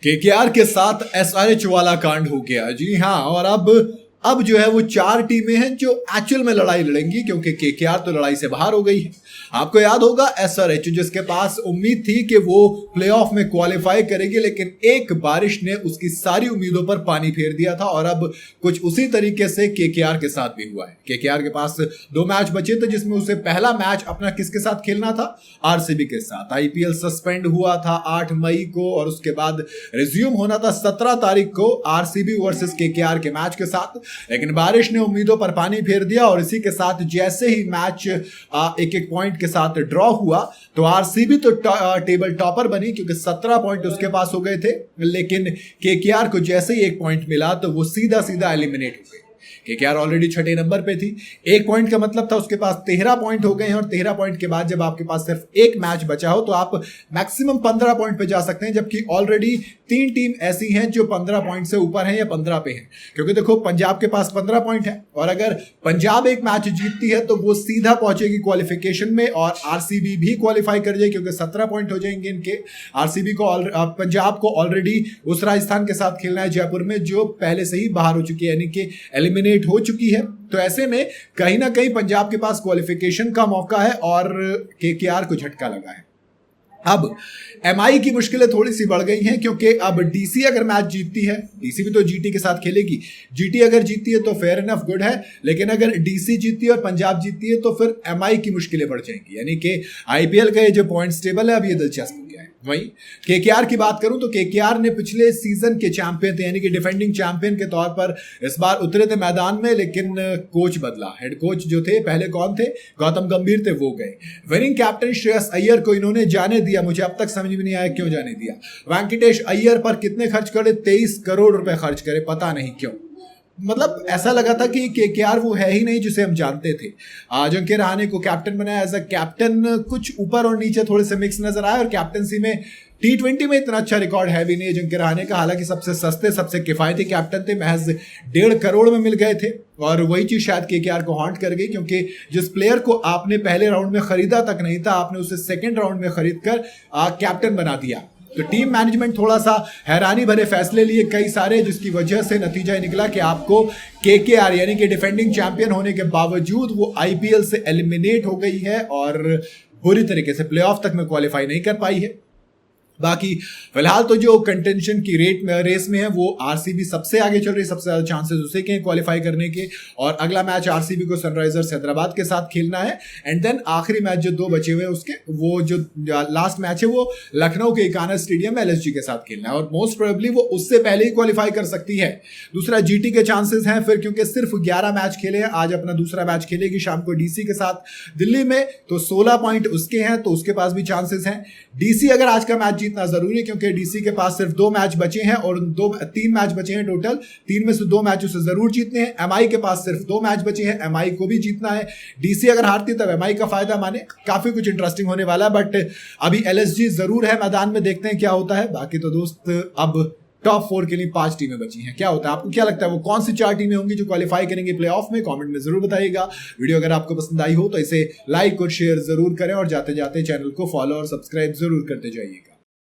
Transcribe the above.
KKR के साथ SRH वाला कांड हो गया। जी हाँ, और अब जो है वो 4 टीमें हैं जो एक्चुअल में लड़ाई लड़ेंगी, क्योंकि केकेआर तो लड़ाई से बाहर हो गई है। आपको याद होगा एसआरएच जिसके पास उम्मीद थी कि वो प्लेऑफ में क्वालिफाई करेगी, लेकिन एक बारिश ने उसकी सारी उम्मीदों पर पानी फेर दिया था। और अब कुछ उसी तरीके से केकेआर के साथ भी हुआ है। केकेआर के पास 2 मैच बचे थे, जिसमें उसे पहला मैच अपना किसके साथ खेलना था? आरसीबी के साथ। आईपीएल सस्पेंड हुआ था 8 मई को और उसके बाद रिज्यूम होना था 17 तारीख को आरसीबी वर्सेस केकेआर के मैच के साथ, लेकिन बारिश ने उम्मीदों पर पानी फेर दिया। और इसी के साथ जैसे ही मैच एक एक पॉइंट के साथ ड्रॉ हुआ तो आरसीबी तो टेबल टॉपर बनी, क्योंकि 17 पॉइंट उसके पास हो गए थे। लेकिन केकेआर को जैसे ही 1 पॉइंट मिला तो वो सीधा सीधा एलिमिनेट हो गई। केकेआर ऑलरेडी 6ठे नंबर पे थी। 1 पॉइंट का मतलब था उसके पास 13 पॉइंट हो गए हैं, और 13 पॉइंट के बाद जब आपके पास सिर्फ 1 मैच बचा हो तो आप मैक्सिमम 15 पॉइंट पे जा सकते हैं, जबकि ऑलरेडी 3 टीम ऐसी हैं जो 15 पॉइंट से ऊपर हैं या 15 पे हैं। क्योंकि देखो पंजाब के पास 15 पॉइंट है, और अगर पंजाब एक मैच जीतती है तो वो सीधा पहुंचेगी क्वालिफिकेशन में, और आरसीबी भी क्वालिफाई कर जाएगी क्योंकि 17 पॉइंट हो जाएंगे इनके। आरसीबी को पंजाब को ऑलरेडी उस राजस्थान के साथ खेलना है जयपुर में, जो पहले से ही बाहर हो चुकी है, यानी कि एलिमिनेट हो चुकी है। तो ऐसे में कहीं ना कहीं पंजाब के पास क्वालिफिकेशन का मौका है और केकेआर को झटका लगा है। अब एमआई की मुश्किलें थोड़ी सी बढ़ गई हैं, क्योंकि अब डीसी अगर मैच जीतती है, डीसी भी तो जीटी के साथ खेलेगी, जीटी अगर जीतती है तो फेयर इनफ गुड है, लेकिन अगर डीसी जीतती है और पंजाब जीतती है तो फिर एमआई की मुश्किलें बढ़ जाएंगी। यानी कि आईपीएल का ये जो पॉइंट्स टेबल है अब ये दिलचस्प हो गया है। वहीं केकेआर की बात करूं तो केकेआर ने पिछले सीजन के चैंपियन थे, यानी कि डिफेंडिंग चैंपियन के तौर पर इस बार उतरे थे मैदान में, लेकिन कोच बदला। हेड कोच जो थे पहले कौन थे? गौतम गंभीर थे, वो गए। विनिंग कैप्टन श्रेयस अय्यर को इन्होंने जाने दिया। मुझे अब तक समझ में नहीं आया क्यों जाने दिया। वेंकटेश अय्यर पर कितने खर्च करे? 23 करोड़ रुपए खर्च करे, पता नहीं क्यों। मतलब ऐसा लगा था कि केकेआर वो है ही नहीं जिसे हम जानते थे। अजिंक्य रहाणे को कैप्टन बनाया। एज अ कैप्टन कुछ ऊपर और नीचे थोड़े से मिक्स नजर आए, और कैप्टनसी में T20 में इतना अच्छा रिकॉर्ड है भी नहीं अजिंक्य रहाणे का। हालांकि सबसे सस्ते सबसे किफायती कैप्टन थे, महज 1.5 करोड़ में मिल गए थे। और वही चीज शायद केकेआर को हॉन्ट कर गई, क्योंकि जिस प्लेयर को आपने पहले राउंड में खरीदा तक नहीं था, आपने उसे सेकेंड राउंड में खरीद कर कैप्टन बना दिया। तो टीम मैनेजमेंट थोड़ा सा हैरानी भरे फैसले लिए कई सारे, जिसकी वजह से नतीजा निकला कि आपको केकेआर यानी कि डिफेंडिंग चैंपियन होने के बावजूद वो आईपीएल से एलिमिनेट हो गई है और बुरी तरीके से प्लेऑफ तक में क्वालिफाई नहीं कर पाई है। बाकी फिलहाल तो जो कंटेंशन की रेस में है वो आरसीबी सबसे आगे चल रही है, सबसे ज्यादा चांसेस उसे के क्वालिफाई करने के। और अगला मैच आरसीबी को सनराइजर्स हैदराबाद के साथ खेलना है, एंड देन आखिरी मैच जो 2 बचे हुए हैं उसके, वो जो लास्ट मैच है वो लखनऊ के इकाना स्टेडियम में एलएसजी के साथ खेलना है, और मोस्ट प्रोबेबली वो उससे पहले ही क्वालिफाई कर सकती है। दूसरा जीटी के चांसेस हैं फिर, क्योंकि सिर्फ 11 मैच खेले हैं। आज अपना दूसरा मैच खेलेगी शाम को डीसी के साथ दिल्ली में, तो 16 पॉइंट उसके हैं, तो उसके पास भी चांसेस हैं। डीसी अगर आज का मैच जीतना जरूरी है, क्योंकि डीसी के पास सिर्फ 2 मैच बचे हैं और 3 मैच बचे हैं टोटल, 3 में से 2 मैच उसे जरूर जीतने हैं। एमआई के पास सिर्फ 2 मैच बचे हैं, एमआई को भी जीतना है। डीसी अगर हारती तब एमआई का फायदा, माने काफी कुछ इंटरेस्टिंग होने वाला है। बट अभी एलएसजी जरूर है मैदान में, देखते हैं क्या होता है। बाकी तो दोस्त अब टॉप 4 के लिए 5 टीमें बची हैं। क्या होता है, आपको क्या लगता है वो कौन सी 4 टीमें होंगी जो क्वालिफाई करेंगे प्लेऑफ में? कमेंट में जरूर बताइएगा। वीडियो अगर आपको पसंद आई हो तो इसे लाइक और शेयर जरूर करें, और जाते जाते चैनल को फॉलो और सब्सक्राइब जरूर करते जाइएगा।